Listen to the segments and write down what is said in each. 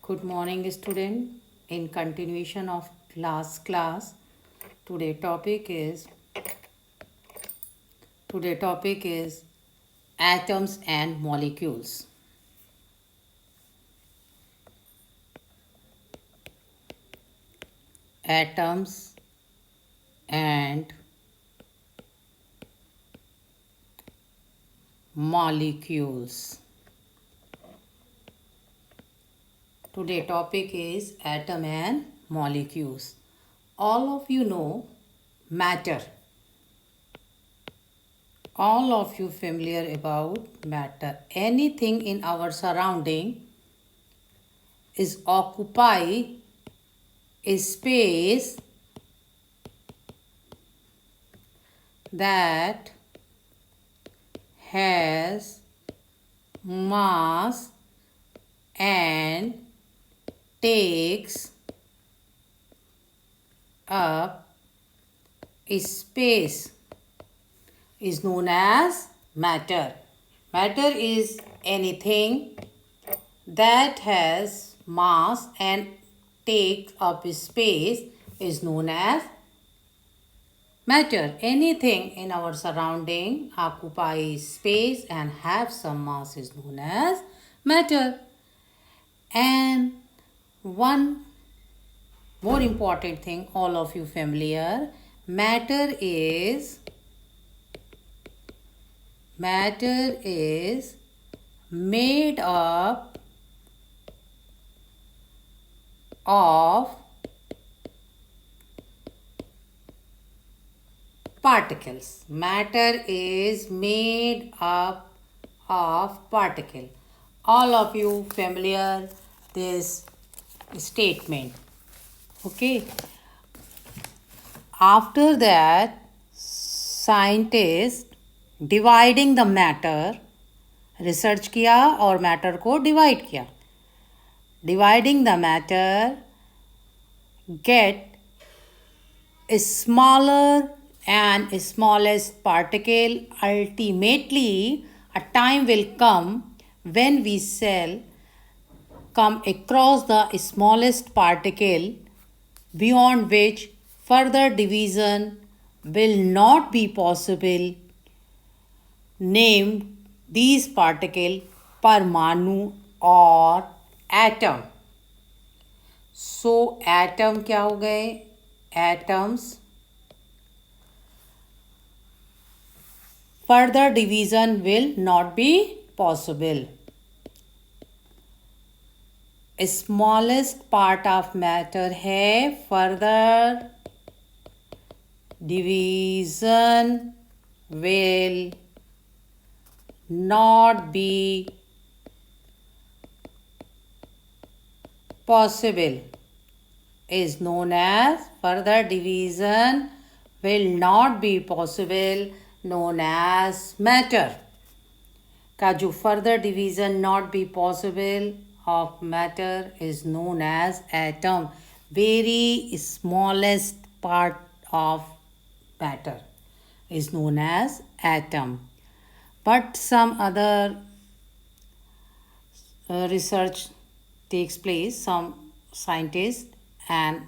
Good morning, student. In continuation of last class, today topic is today topic is atoms and molecules. Atoms and molecules. Today topic is atom and molecules. All of you know matter. All of you familiar about matter. Anything in our surrounding is occupy a space that has mass and takes up space is known as matter. Matter is anything that has mass and takes up space is known as matter. Anything in our surrounding occupies space and have some mass is known as matter. And one more important thing, all of you familiar, matter is made up of particles. Matter is made up of particle. All of you familiar this statement. Okay. After that, scientists dividing the matter research किया और matter को divide किया. Dividing the matter get a smaller and smallest particle. Ultimately, a time will come when we shall come across the smallest particle beyond which further division will not be possible. Named these particle परमाणु और atom. सो atom क्या हो गए? Atoms further division will not be possible. Smallest part of matter है, further division will not be possible is known as further division will not be possible known as matter. का जो further division not be possible of matter is known as atom. Very smallest part of matter is known as atom. But some other research takes place, some scientists, and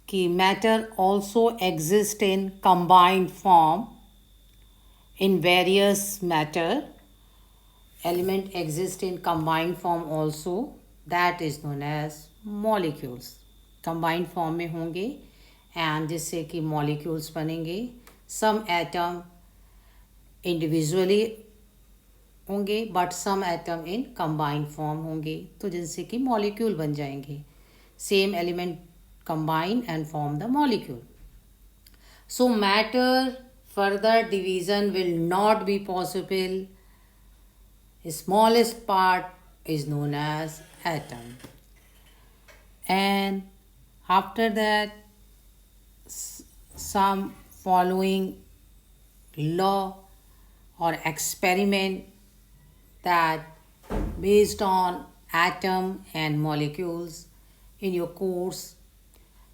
कि matter also exists in combined form in various matter. Element exist in combined form also, that is known as molecules. Combined form में होंगे and जिससे कि molecules बनेंगे. Some atom individually होंगे but some atom in combined form होंगे तो जिनसे कि मॉलिक्यूल बन जाएंगे. Same element combine and form the molecule. So matter further division will not be possible. Smallest part is known as atom. And after that some following law or experiment that based on atom and molecules in your course,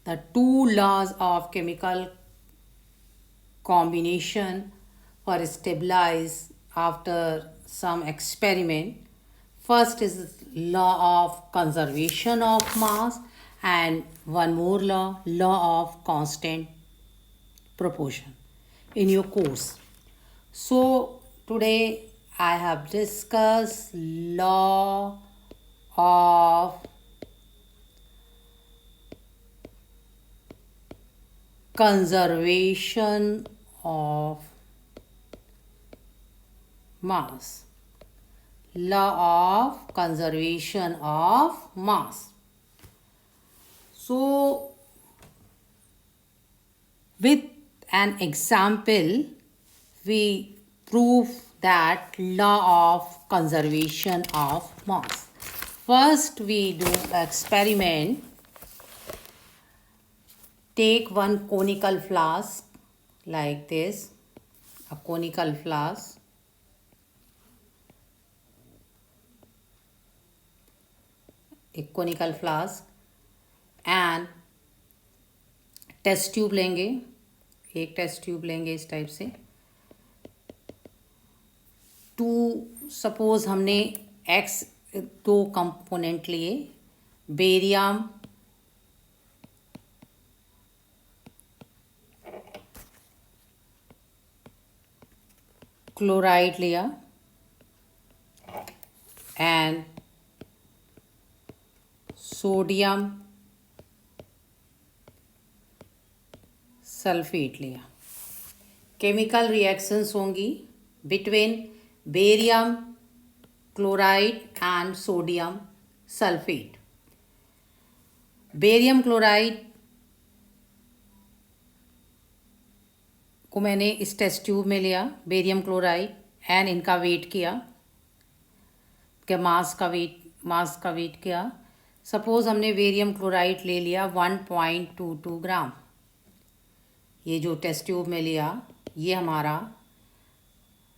the two laws of chemical combination were stabilized after some experiment. First is law of conservation of mass, and one more law, law of constant proportion in your course. So today I have discussed law of conservation of mass. Law of conservation of mass. So with an example, we prove that law of conservation of mass. First, we do experiment. Take one conical flask like this, a conical flask. एक conical flask and test tube लेंगे, एक test tube लेंगे इस type से. Suppose हमने x दो component लिए, barium chloride लिया एंड सोडियम सल्फेट लिया. केमिकल रिएक्शंस होंगी between barium chloride and sodium sulphate. Barium chloride को मैंने इस टेस्ट ट्यूब में लिया, बेरियम क्लोराइड, एंड इनका वेट किया, के मास का वेट किया. सपोज हमने बेरियम क्लोराइड ले लिया 1.22 ग्राम. ये जो टेस्ट ट्यूब में लिया ये हमारा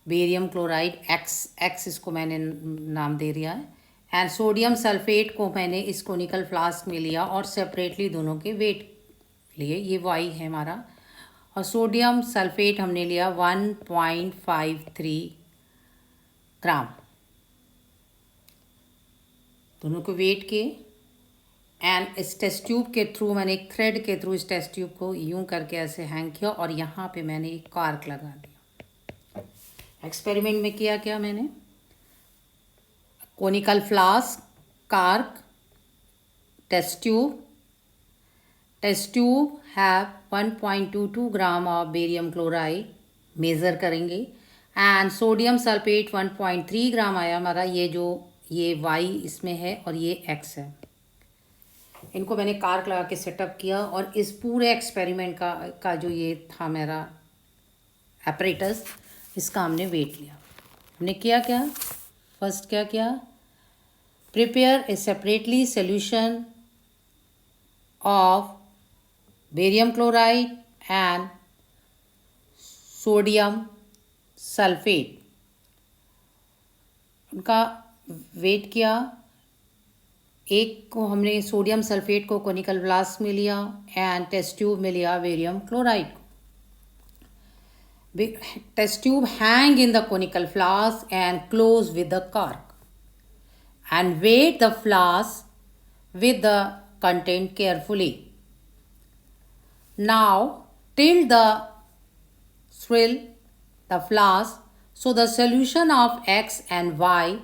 बेरियम क्लोराइड एक्स इसको मैंने नाम दे दिया है. एंड सोडियम सल्फेट को मैंने इस कोनिकल फ्लास्क में लिया और सेपरेटली दोनों के वेट लिए, ये वाई है हमारा. और सोडियम सल्फेट हमने लिया 1.53 ग्राम. दोनों को वेट किए एंड इस टेस्ट ट्यूब के थ्रू मैंने एक थ्रेड के थ्रू इस टेस्ट ट्यूब को यूं करके ऐसे हैंग किया और यहाँ पे मैंने एक कार्क लगा दिया. एक्सपेरिमेंट में किया क्या मैंने, conical flask, cork, test tube have 1.22 gram of barium chloride measure करेंगे एंड सोडियम सल्फेट 1.3 ग्राम आया हमारा. ये वाई इसमें है और ये एक्स है. इनको मैंने कार्क लगा के सेटअप किया और इस पूरे एक्सपेरिमेंट का जो ये था मेरा एपरेटस, इसका हमने वेट लिया. हमने किया क्या, फर्स्ट क्या किया, prepare a separately solution of barium chloride and sodium sulphate. उनका वेट किया. एक को हमने सोडियम सल्फेट को कोनिकल फ्लास्क में लिया एंड टेस्ट ट्यूब में लिया बेरियम क्लोराइड को. Test tube hang in the conical flask and close with the cork and weigh the flask with the content carefully. Now tilt the flask so the solution of x and y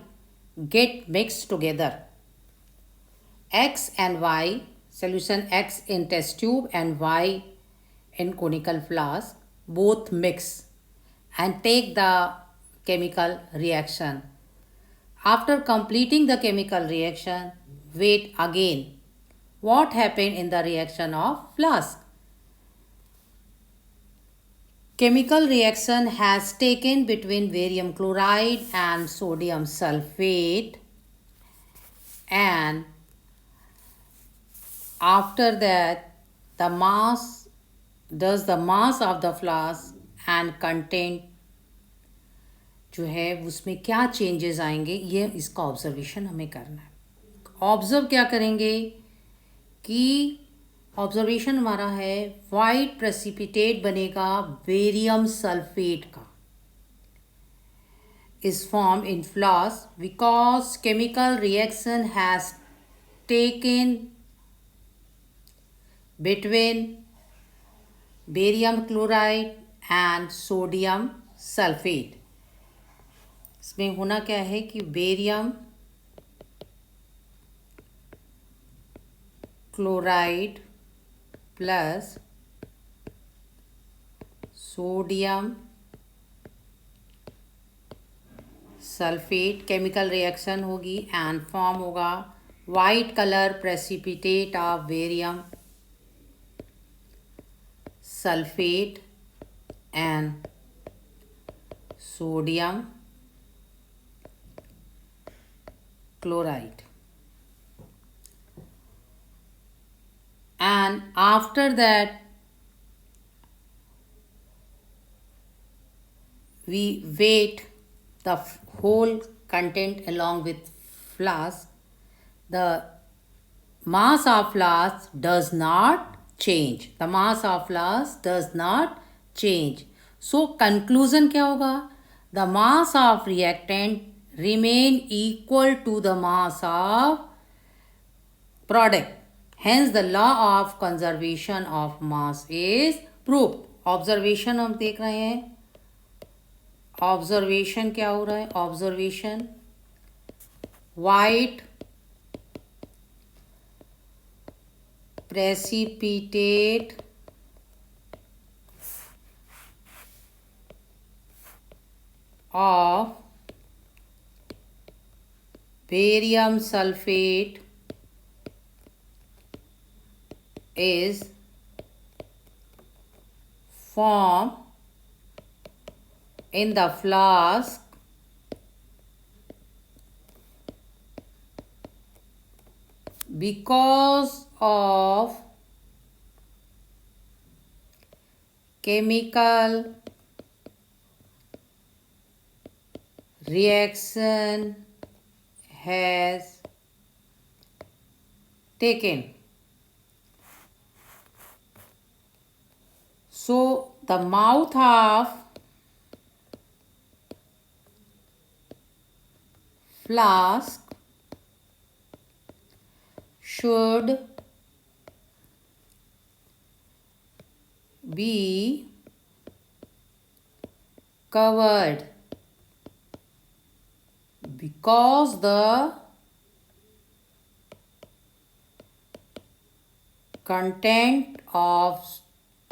get mixed together. X and y, solution x in test tube and y in conical flask, both mix and take the chemical reaction. After completing the chemical reaction, wait again. What happened in the reaction of flask? Chemical reaction has taken between barium chloride and sodium sulfate, and after that the mass of the flask and content जो है उसमें क्या changes आएंगे, ये इसका observation हमें करना है. ऑब्जर्व क्या करेंगे कि ऑब्जर्वेशन हमारा है वाइट प्रेसिपिटेट बनेगा बेरियम सल्फेट का is formed in flask because chemical reaction has taken between barium chloride and sodium sulfate. इसमें होना क्या है कि barium chloride plus sodium sulphate chemical reaction होगी एंड फॉर्म होगा white colour precipitate of barium sulfate and sodium chloride. And after that we weight the whole content along with flask. The mass of flask does not change. The mass of flask does not change. So conclusion क्या होगा? The mass of reactant remain equal to the mass of product. Hence the law of conservation of mass is proved. Observation हम देख रहे हैं. Observation क्या हो रहा है? Observation white precipitate of barium sulfate is formed in the flask because of chemical reaction has taken. So the mouth of flask should be covered because the content of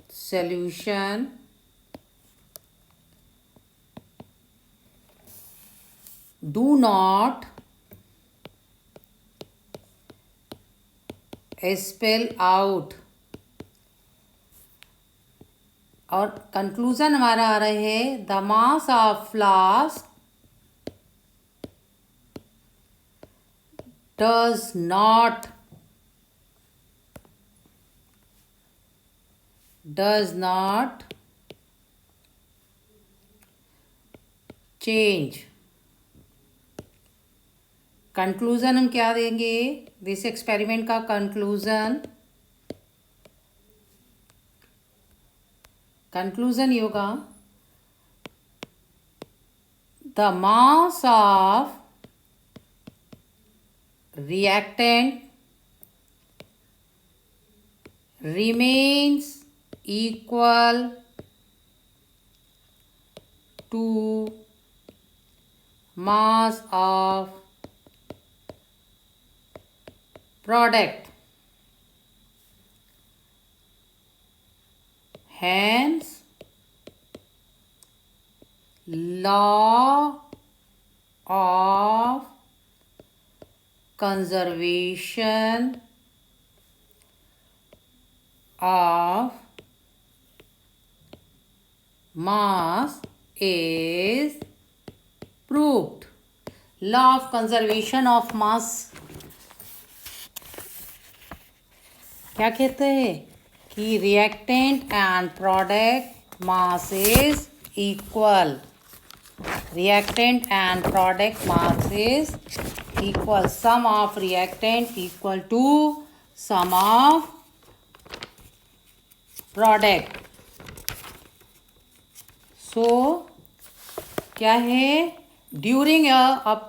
solution do not spill out. और conclusion हमारा आ रहा है the mass of flask does not change. Conclusion हम क्या देंगे this experiment का conclusion ये होगा the mass of reactant remains equal to mass of product. Hence, law of conservation of mass is proved. Law of conservation of mass क्या कहते हैं कि reactant and product mass is equal. Reactant and product mass is equal. Sum of reactant equal to sum of product. So क्या है during a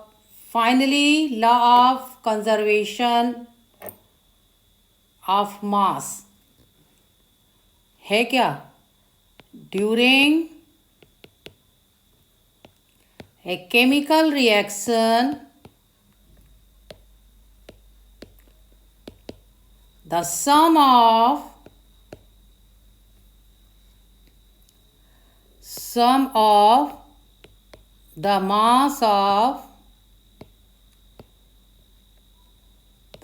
finally law of conservation of mass है क्या? During a chemical reaction, the sum of the mass of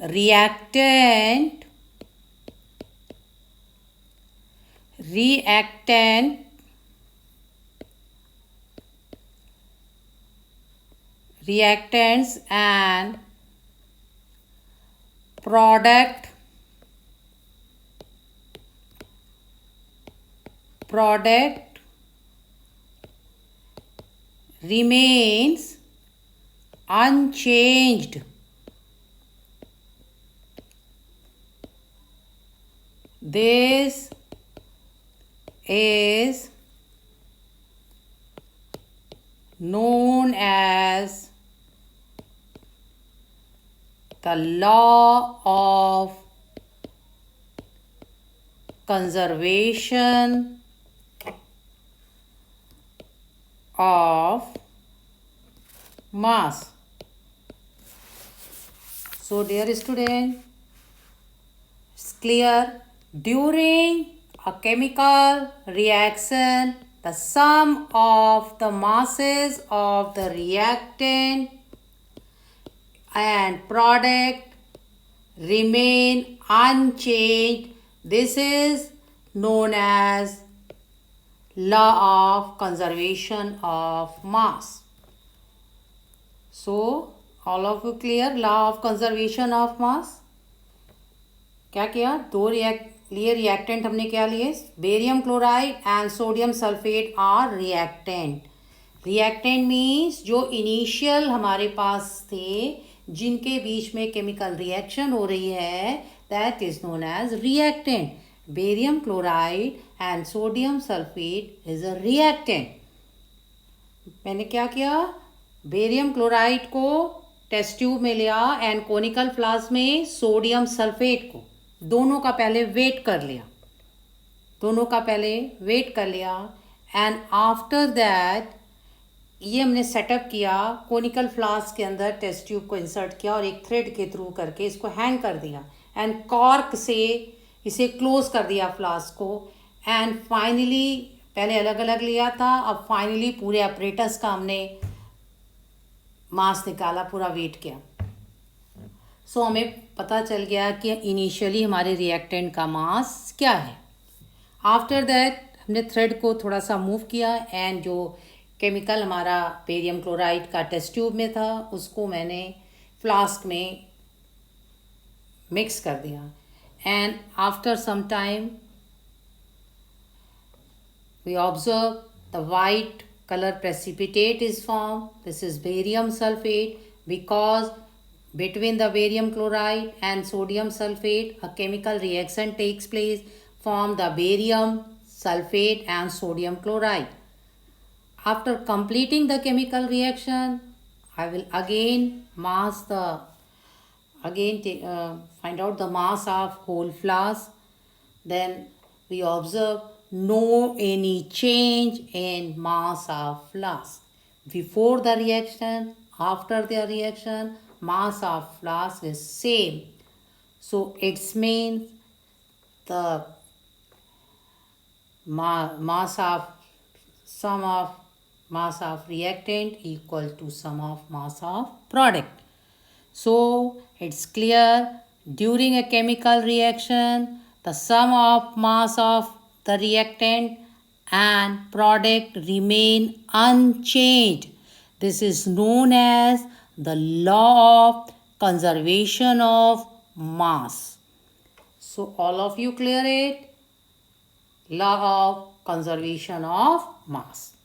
reactant reactants and product remains unchanged. This is known as the law of conservation of mass. So dear student, it's clear. During a chemical reaction, the sum of the masses of the reactant and product remain unchanged. This is known as law of conservation of mass. So all of you clear? Law of conservation of mass. क्या किया? दो लिए reactant हमने क्या लिए? Barium chloride and sodium sulphate are reactant. Reactant means जो initial हमारे पास थे जिनके बीच में केमिकल रिएक्शन हो रही है, that is known as reactant. Barium chloride and sodium sulphate is a reactant. मैंने क्या किया? बेरियम क्लोराइड को टेस्ट ट्यूब में लिया एंड कोनिकल फ्लास्क में सोडियम सल्फेट को दोनों का पहले वेट कर लिया एंड आफ्टर दैट ये हमने सेटअप किया. कोनिकल फ्लास्क के अंदर टेस्ट ट्यूब को इंसर्ट किया और एक थ्रेड के थ्रू करके इसको हैंग कर दिया एंड कॉर्क से इसे क्लोज कर दिया फ्लास्क को. एंड फाइनली पहले अलग अलग लिया था, अब फाइनली पूरे अपरेटस का हमने मास निकाला, पूरा वेट किया. सो हमें पता चल गया कि इनिशियली हमारे रिएक्टेंट का मास क्या है. आफ्टर दैट हमने थ्रेड को थोड़ा सा मूव किया एंड जो केमिकल हमारा बेरियम क्लोराइड का टेस्ट ट्यूब में था उसको मैंने फ्लास्क में मिक्स कर दिया. And after some time we observe the white color precipitate is formed. This is barium sulfate because between the barium chloride and sodium sulfate a chemical reaction takes place, form the barium sulfate and sodium chloride. After completing the chemical reaction, I will again find out the mass of whole flask. Then we observe no any change in mass of flask. Before the reaction, after the reaction, mass of flask is same. So it means the sum of mass of reactant equal to sum of mass of product. So it's clear, during a chemical reaction, the sum of mass of the reactant and product remain unchanged. This is known as the law of conservation of mass. So all of you clear it? Law of conservation of mass.